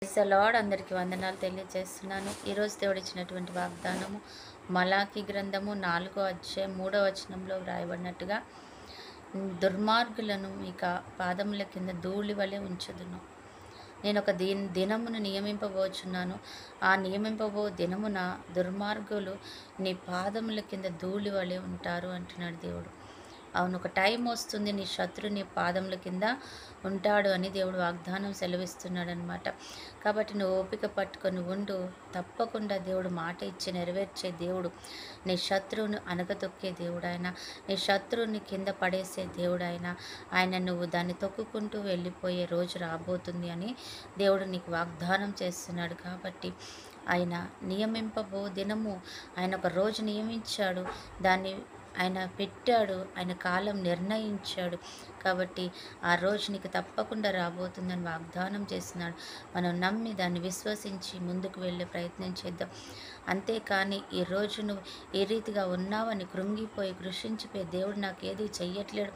Praise the lord. అందరికీ వందనాలు తెలియజేస్తున్నాను. ఈరోజు దేవుడు ఇచ్చినటువంటి వాగ్దానము మలాకి గ్రంథము 4వ అధ్యాయం 3వ వచనంలో వ్రాయబడినట్టుగా, దుర్మార్గులను ఇక పాదముల కింద ధూళి వలె ఉంచుదును. నేను ఒక దినమును నియమింపబోచున్నాను. ఆ నియమింపబో దినమున దుర్మార్గులు నీ పాదముల కింద ధూళి వలె ఉంటారు అంటున్నాడు దేవుడు. అవును, ఒక టైం వస్తుంది, నీ శత్రు నీ పాదముల కింద ఉంటాడు అని దేవుడు వాగ్దానం సెలవిస్తున్నాడు అనమాట. కాబట్టి నువ్వు ఓపిక పట్టుకొని ఉండు. తప్పకుండా దేవుడు మాట ఇచ్చి నెరవేర్చే దేవుడు. నీ శత్రువును అనగతొక్కే దేవుడు ఆయన. నీ శత్రువుని కింద పడేసే దేవుడు ఆయన. ఆయన నువ్వు దాన్ని తొక్కుకుంటూ వెళ్ళిపోయే రోజు రాబోతుంది అని దేవుడు నీకు వాగ్దానం చేస్తున్నాడు. కాబట్టి ఆయన నియమింపబో దినము, ఆయన ఒక రోజు నియమించాడు, దాన్ని ఆయన పెట్టాడు, ఆయన కాలం నిర్ణయించాడు. కాబట్టి ఆ రోజు నీకు తప్పకుండా రాబోతుందని వాగ్దానం చేస్తున్నాడు. మనం నమ్మి దాన్ని విశ్వసించి ముందుకు వెళ్ళే ప్రయత్నం చేద్దాం. అంతేకాని ఈ రోజు నువ్వు ఏ రీతిగా ఉన్నావని కృంగిపోయి కృషించిపోయి దేవుడు నాకు ఏది చెయ్యట్లేడు,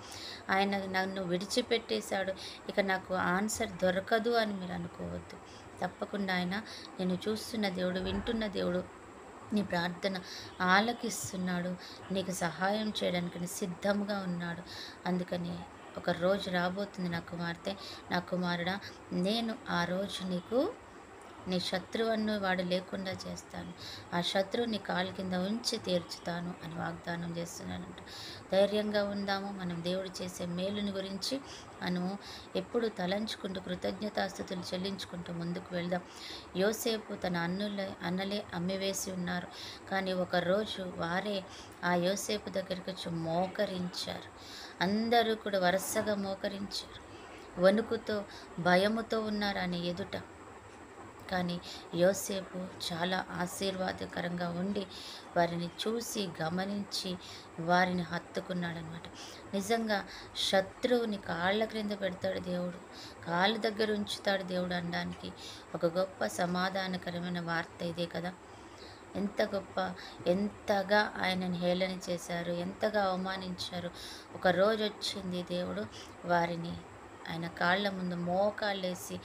ఆయన నన్ను విడిచిపెట్టేశాడు, ఇక నాకు ఆన్సర్ దొరకదు అని మీరు అనుకోవద్దు. తప్పకుండా ఆయన నేను చూస్తున్న దేవుడు, వింటున్న దేవుడు, నీ ప్రార్థన ఆలకిస్తున్నాడు. నీకు సహాయం చేయడానికి సిద్ధంగా ఉన్నాడు. అందుకని ఒక రోజు రాబోతుంది నా కుమార్తె, నా కుమారుడా, నేను ఆ రోజు నీకు నీ శత్రువును వాడు లేకుండా చేస్తాను, ఆ శత్రువు నీ కాలు కింద ఉంచి తీర్చుతాను అని వాగ్దానం చేస్తున్నానంట. ధైర్యంగా ఉందాము. మనం దేవుడు చేసే మేలుని గురించి మనము ఎప్పుడు తలంచుకుంటూ కృతజ్ఞతాస్థుతులు చెల్లించుకుంటూ ముందుకు వెళ్దాం. యోసేపు తన అన్నలే అమ్మివేసి ఉన్నారు, కానీ ఒకరోజు వారే ఆ యోసేపు దగ్గరికి వచ్చి మోకరించారు. అందరూ కూడా వరుసగా మోకరించారు. వణుకుతో భయముతో ఉన్నారు ఆయన ఎదుట. కానీ యోసేపు చాలా ఆశీర్వాదకరంగా ఉండి వారిని చూసి గమనించి వారిని హత్తుకున్నాడనమాట. నిజంగా శత్రువుని కాళ్ళ క్రింద పెడతాడు దేవుడు, కాళ్ళ దగ్గర ఉంచుతాడు దేవుడు అనడానికి ఒక గొప్ప సమాధానకరమైన వార్త ఇదే కదా. ఎంతగా ఆయనని హేళన చేశారు, ఎంతగా అవమానించారు. ఒక రోజు వచ్చింది, దేవుడు వారిని ఆయన కాళ్ళ ముందు మోకాళ్ళేసి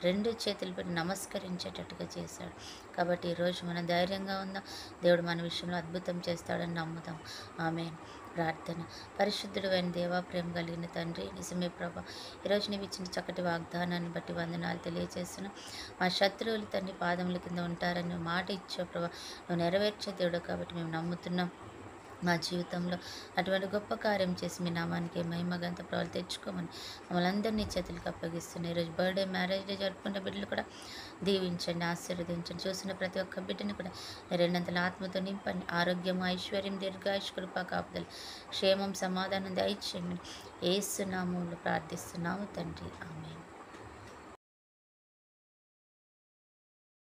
2 చేతులు పెట్టి నమస్కరించేటట్టుగా చేశాడు. కాబట్టి ఈరోజు మనం ధైర్యంగా ఉందాం. దేవుడు మన విషయంలో అద్భుతం చేస్తాడని నమ్ముదాం. ఆమేన్. ప్రార్థన. పరిశుద్ధుడు అయిన దేవా, ప్రేమ కలిగిన తండ్రి, నిజమే ప్రభా, ఈరోజు నీవు ఇచ్చిన చక్కటి వాగ్దానాన్ని బట్టి వందనాలు తెలియజేస్తున్నాం. మా శత్రువులు తండ్రి పాదముల కింద ఉంటారని నువ్వు మాట ఇచ్చావు ప్రభా. నువ్వు నెరవేర్చే దేవుడు కాబట్టి మేము నమ్ముతున్నాం. మా జీవితంలో అటువంటి గొప్ప కార్యం చేసి మీ నామానికి మహిమ ఘనత ప్రభావాలు తెచ్చుకోమని మమ్మల్ని అందరినీ చేతులకు అప్పగిస్తున్నాయి. ఈరోజు బర్త్డే, మ్యారేజ్ డే జరుపుకునే బిడ్డలు కూడా దీవించండి, ఆశీర్వదించండి. చూసిన ప్రతి ఒక్క బిడ్డని కూడా రెండంతల ఆత్మతో నింపండి. ఆరోగ్యం, ఐశ్వర్యం, దీర్ఘాయుష్, కృపా కాపుదలు, క్షేమం, సమాధానం దయచేయమని యేసు నామములో ప్రార్థిస్తున్నాము తండ్రి. ఆమేన్.